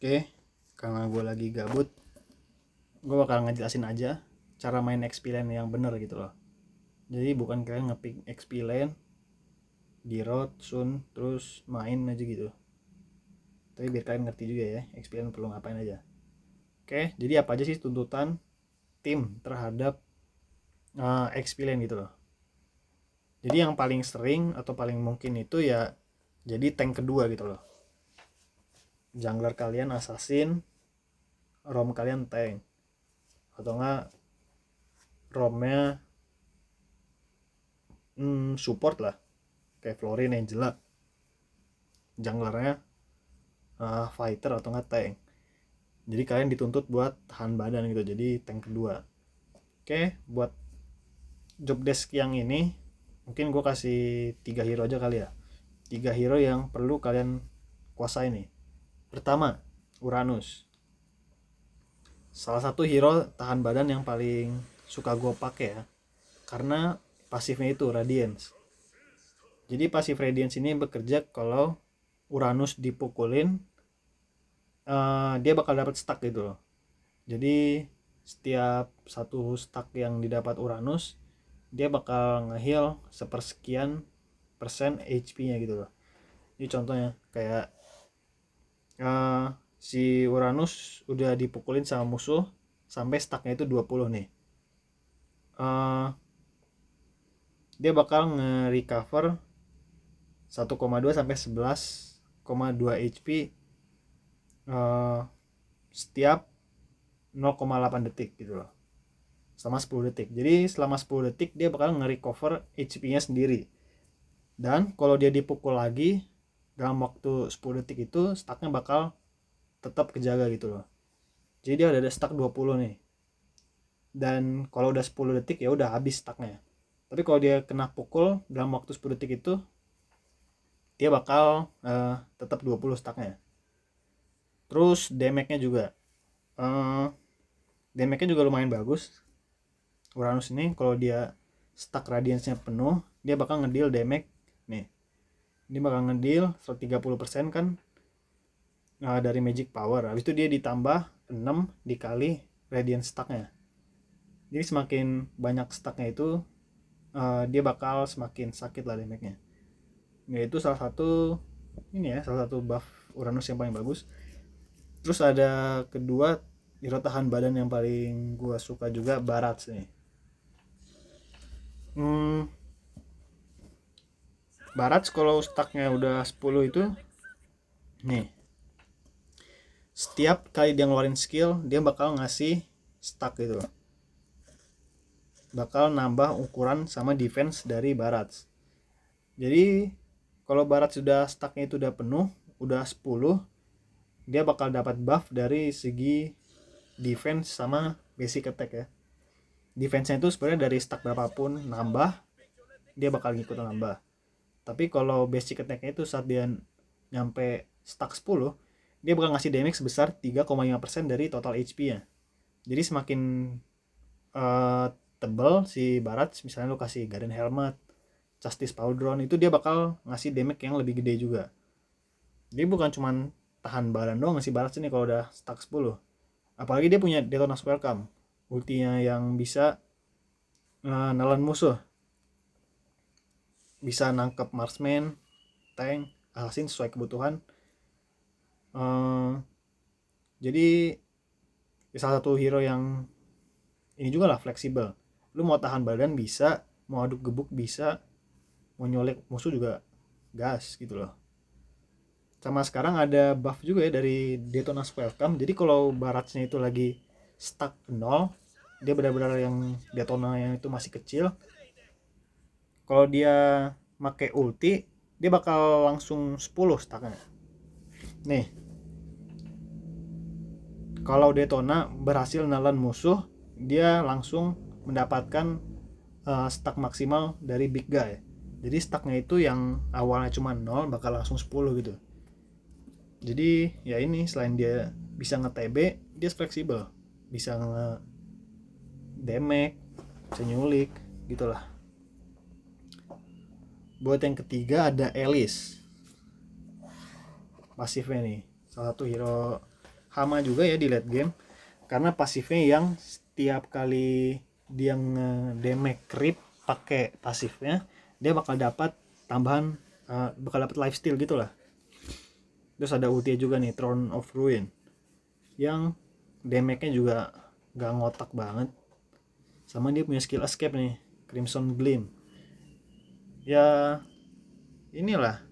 Oke, karena gue lagi gabut, gue bakal ngejelasin aja cara main XP lane yang bener gitu loh. Jadi bukan kalian ngepick XP lane di road, sun, terus main aja gitu. Tapi biar kalian ngerti juga ya, XP lane perlu ngapain aja. Oke, jadi apa aja sih tuntutan tim terhadap XP lane gitu loh. Jadi yang paling sering atau paling mungkin itu ya jadi tank kedua gitu loh. Jungler kalian assassin, rom kalian tank, atau enggak romnya support lah, kayak Florin, Angela. Junglernya fighter atau enggak tank. Jadi kalian dituntut buat tahan badan gitu, jadi tank kedua. Oke, buat job desk yang ini mungkin gue kasih 3 hero aja kali ya. 3 hero yang perlu kalian kuasai nih. Pertama, Uranus. Salah satu hero tahan badan yang paling suka gue pakai ya, karena pasifnya itu Radiance. Jadi pasif Radiance ini bekerja kalau Uranus dipukulin, dia bakal dapat stack gitu loh. Jadi setiap satu stack yang didapat Uranus, dia bakal nge-heal sepersekian persen HP-nya gitu loh. Ini contohnya kayak si Uranus udah dipukulin sama musuh sampai stacknya itu 20 nih. Dia bakal nge-recover 1,2 sampai 11,2 HP setiap 0,8 detik gitu loh, selama 10 detik. Jadi selama 10 detik dia bakal nge-recover HP-nya sendiri. Dan kalau dia dipukul lagi dalam waktu 10 detik itu stacknya bakal tetap kejaga gitu loh. Jadi dia udah ada stack 20 nih. Dan kalau udah 10 detik ya udah habis stacknya. Tapi kalau dia kena pukul dalam waktu 10 detik itu dia bakal tetap 20 stacknya. Terus damage-nya juga damage-nya juga lumayan bagus. Uranus ini kalau dia stack radiance-nya penuh, dia bakal ngedeal damage nih. Dia bakal ngedeal 130% kan dari magic power. Habis itu dia ditambah 6 dikali radiance stacknya. Jadi semakin banyak stacknya itu dia bakal semakin sakit lah damage-nya. Yaitu salah satu buff Uranus yang paling bagus. Terus ada kedua hero tahan badan yang paling gua suka juga, Barats nih. Barats kalau stacknya udah 10 itu nih, setiap kali dia ngeluarin skill dia bakal ngasih stack gitu, bakal nambah ukuran sama defense dari Barats. Jadi kalau Barats sudah stacknya itu udah penuh, udah 10, dia bakal dapat buff dari segi defense sama basic attack ya. Defense-nya itu sebenarnya dari stack berapapun nambah, dia bakal ngikut nambah. Tapi kalau basic attack-nya itu saat dia nyampe stack 10, dia bakal ngasih damage sebesar 3,5% dari total HP-nya. Jadi semakin tebal si Barats, misalnya lu kasih Garden Helmet, Justice Pauldron, itu dia bakal ngasih damage yang lebih gede juga. Dia bukan cuman tahan badan doang si Barats ini kalau udah stack 10. Apalagi dia punya Detona's Welcome, ultinya yang bisa nelen musuh, bisa nangkep marksman, tank, assassin sesuai kebutuhan. Jadi salah satu hero yang ini juga lah fleksibel. Lu mau tahan badan bisa, mau aduk gebuk bisa, mau nyolek musuh juga gas gitu loh. Sama sekarang ada buff juga ya dari Detona's Welcome. Jadi kalau Baratsnya itu lagi stuck 0, dia benar-benar yang Detona yang itu masih kecil, kalau dia pakai ulti dia bakal langsung 10 stacknya nih. Kalau Detona berhasil nelen musuh, dia langsung mendapatkan stack maksimal dari Big Guy. Jadi stacknya itu yang awalnya cuma 0 bakal langsung 10 gitu. Jadi ya ini, selain dia bisa nge-TB, dia fleksibel, bisa nge-damage, bisa nyulik gitulah. Buat yang ketiga ada Elise. Pasifnya nih, salah satu hero hama juga ya di late game, karena pasifnya yang setiap kali dia nge-damage creep pakai pasifnya, dia bakal dapat tambahan, bakal dapat lifesteal gitu lah. Terus ada ulti juga nih, Throne of Ruin, yang damage-nya juga gak ngotak banget. Sama dia punya skill escape nih, Crimson Gleam. Ya inilah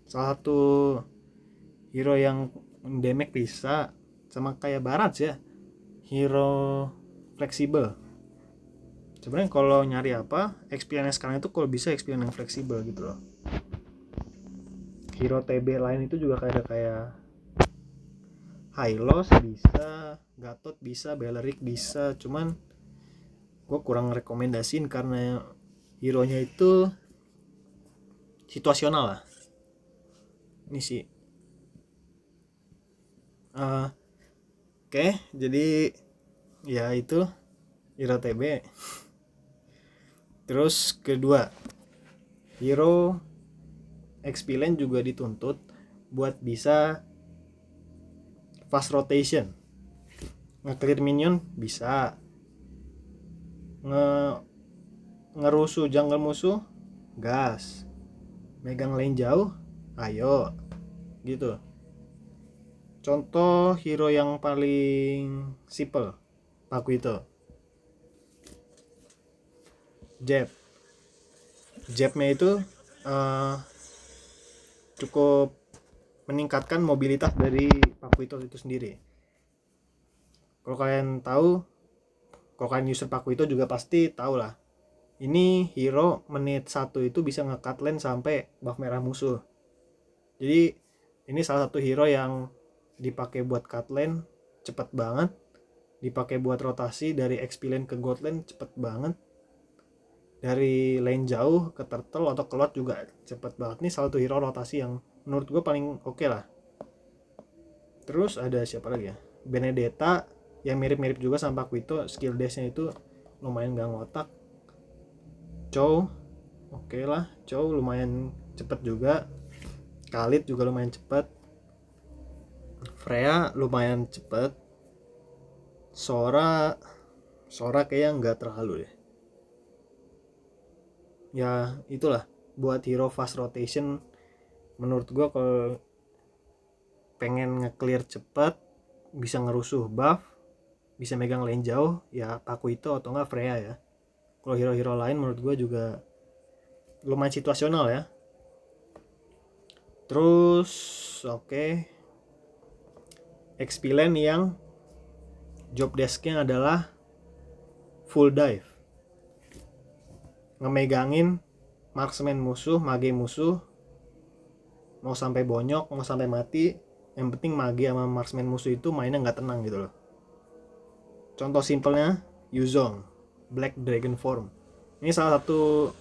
salah satu hero yang damage bisa, sama kayak Barat ya, hero fleksibel. Sebenarnya kalau nyari apa, experience sekarang itu kalau bisa experience yang fleksibel gitu loh. Hero TB lain itu juga kayak Hylos bisa, Gatot bisa, Beleric bisa, cuman gue kurang rekomendasiin karena hero nya itu situasional lah. Ini sih oke, jadi ya itu hero TB. Terus kedua, hero XP lane juga dituntut buat bisa fast rotation, nge-clear minion bisa, ngerusuh jungle musuh gas, megang lane jauh ayo gitu. Contoh hero yang paling simple, Pakuito. Jabnya itu cukup meningkatkan mobilitas dari Pakuito itu sendiri. Kalau kalian tahu, kalau kalian user Pakuito juga pasti tahu lah. Ini hero menit 1 itu bisa nge-cut lane sampai buff merah musuh. Jadi ini salah satu hero yang dipakai buat cut lane cepet banget, dipakai buat rotasi dari XP lane ke gold lane cepet banget, dari lane jauh ke turtle atau ke lot juga cepet banget. Ini salah satu hero rotasi yang menurut gue paling oke lah. Terus ada siapa lagi ya, Benedetta yang mirip-mirip juga sama Pakuito, skill dash nya itu lumayan gak ngotak. Chow oke lah, Chow lumayan cepet juga, Khalid juga lumayan cepet, Freya lumayan cepet, Sora kayaknya nggak terlalu deh. Ya itulah buat hero fast rotation. Menurut gue kalau pengen nge-clear cepet, bisa ngerusuh buff, bisa megang lane jauh, ya Pakuito atau enggak Freya ya. Kalau hero-hero lain menurut gue juga lumayan situasional ya. Terus XP lane yang job desknya adalah full dive, ngemegangin marksman musuh, mage musuh, mau sampai bonyok, mau sampai mati, yang penting mage sama marksman musuh itu mainnya nggak tenang gitu loh. Contoh simpelnya Yuzong, Black Dragon Form. Ini salah satu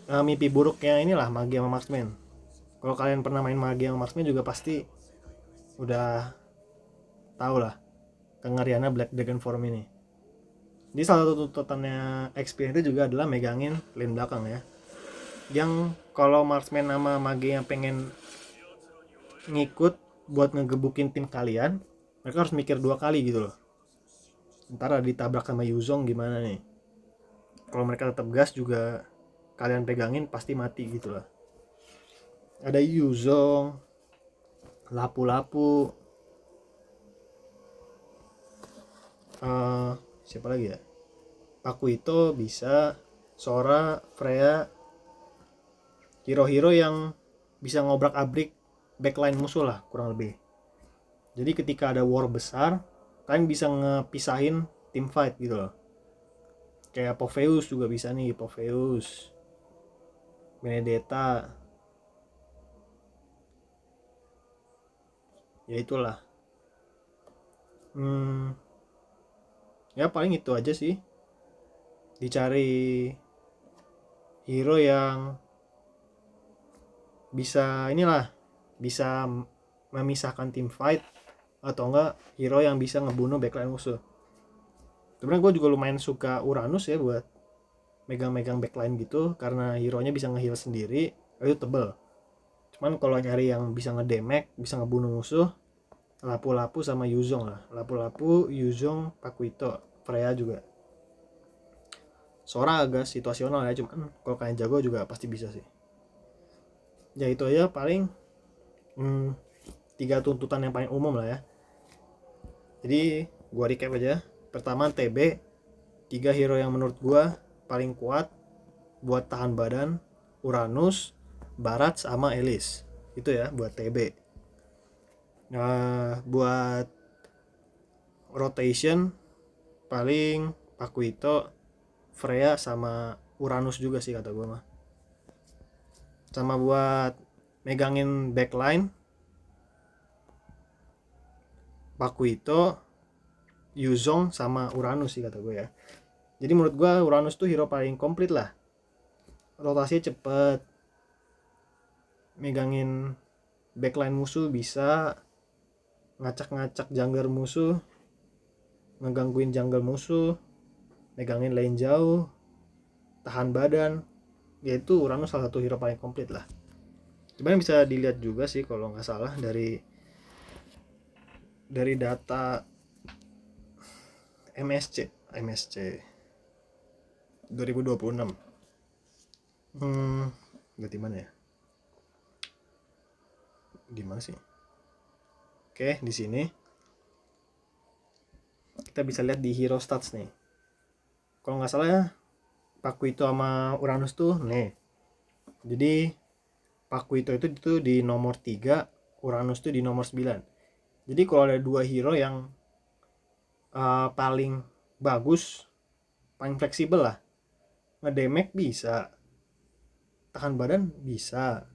mimpi buruknya inilah mage sama marksman. Kalau kalian pernah main mage sama marksman juga pasti udah tahu lah kengeriannya Black Dragon Form ini. Jadi salah satu tuntutannya XP itu juga adalah megangin lane belakang ya. Yang kalau marksman sama mage yang pengen ngikut buat ngegebukin tim kalian, mereka harus mikir 2 kali gitu loh. Ntar ditabrak sama Yuzong gimana nih. Kalau mereka tetap gas juga kalian pegangin pasti mati gitu lah. Ada Yuzong, Lapu-Lapu, siapa lagi ya, Pakuito bisa, Sora, Freya, hero-hero yang bisa ngobrak-abrik backline musuh lah kurang lebih. Jadi ketika ada war besar, kalian bisa ngepisahin team fight gitu loh. Kayak Popheus juga bisa nih, Popheus, Benedetta. Ya itulah. Ya paling itu aja sih. Dicari hero yang bisa inilah, bisa memisahkan tim fight, atau enggak hero yang bisa ngebunuh backline musuh. Sebenarnya gue juga lumayan suka Uranus ya buat megang-megang backline gitu, karena hero nya bisa nge-heal sendiri, itu tebel. Cuman kalau nyari yang bisa ngedemek, bisa ngebunuh musuh, Lapu-Lapu sama Yuzong lah. Lapu-Lapu, Yuzong, Pakuito, Freya juga. Sora agak situasional ya, cuman kalau kalian jago juga pasti bisa sih. Ya itu aja paling 3 tuntutan yang paling umum lah ya. Jadi gua recap aja. Pertama TB, 3 hero yang menurut gua paling kuat buat tahan badan: Uranus, Barat sama Elis. Itu ya buat TB. Nah, buat rotation paling Pakuito, Freya sama Uranus juga sih kata gue mah. Sama buat megangin backline Pakuito, Yuzong sama Uranus sih kata gue ya. Jadi menurut gue Uranus tuh hero paling komplit lah. Rotasinya cepet, megangin backline musuh bisa, ngacak-ngacak jungler musuh, ngegangguin jungle musuh, megangin lane jauh, tahan badan. Yaitu Uranus salah satu hero paling komplit lah. Sebenarnya bisa dilihat juga sih kalau nggak salah dari data MSC 2026. Berarti mana ya? Di mana sih? Oke, di sini kita bisa lihat di hero stats nih. Kalau nggak salah ya, Pakuito sama Uranus tuh nih. Jadi Pakuito itu di nomor 3, Uranus tuh di nomor 9. Jadi kalau ada 2 hero yang paling bagus, paling fleksibel lah, ngedemek bisa, tahan badan bisa,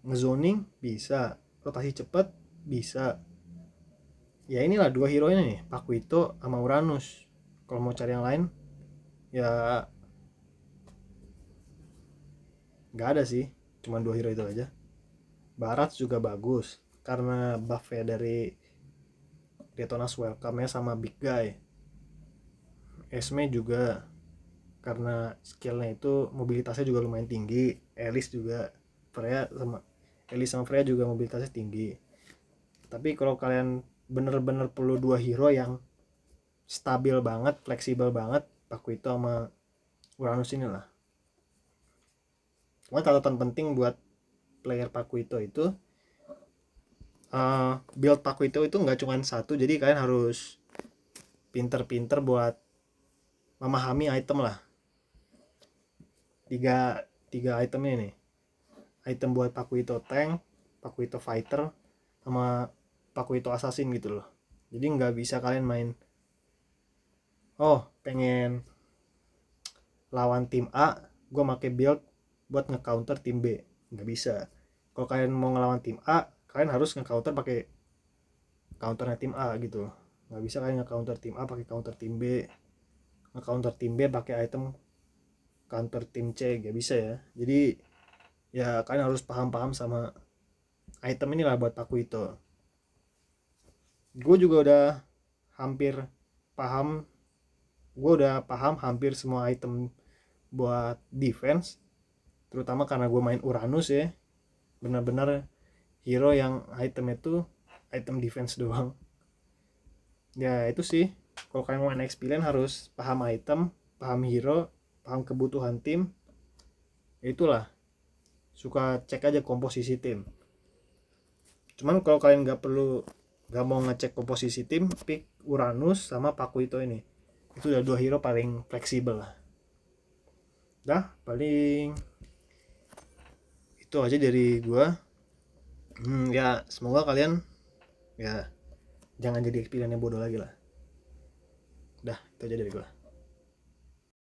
ngezoning bisa, rotasi cepat bisa. Ya inilah 2 hero ini nih, Pakuito sama Uranus. Kalau mau cari yang lain ya nggak ada sih, cuma 2 hero itu aja. Barat juga bagus karena buff-nya dari Detona's Welcome-nya sama Big Guy. Esme juga karena skillnya itu mobilitasnya juga lumayan tinggi. Elis juga, Elis sama Freya juga mobilitasnya tinggi. Tapi kalau kalian bener-bener perlu 2 hero yang stabil banget, fleksibel banget, Pakuito sama Uranus inilah. Cuma catatan penting buat player Pakuito itu, build Pakuito itu nggak cuma satu, jadi kalian harus pinter-pinter buat memahami item lah. Tiga item ini nih. Item buat Pakuito tank, Pakuito fighter, sama Pakuito assassin gitu loh. Jadi nggak bisa kalian main, pengen lawan tim A, gue make build buat nge-counter tim B. Nggak bisa. Kalau kalian mau ngelawan tim A, kalian harus nge-counter pakai counternya tim A gitu. Nggak bisa kalian nge-counter tim A pakai counter tim B, nge-counter tim B pakai item counter tim C. Nggak bisa ya. Jadi ya kalian harus paham-paham sama item inilah buat Pakuito. Gue juga udah hampir paham, hampir semua item buat defense, terutama karena gue main Uranus ya. Benar-benar hero yang item itu item defense doang. Ya itu sih, kalau kalian mau main XP lane harus paham item, paham hero, paham kebutuhan tim. Itulah, suka cek aja komposisi tim. Cuman kalau kalian gak mau ngecek komposisi tim, pick Uranus sama Pakuito ini. Itu udah 2 hero paling fleksibel lah. Dah, paling itu aja dari gua. Ya semoga kalian ya jangan jadi experience yang bodoh lagi lah. Dah, itu aja dari gua.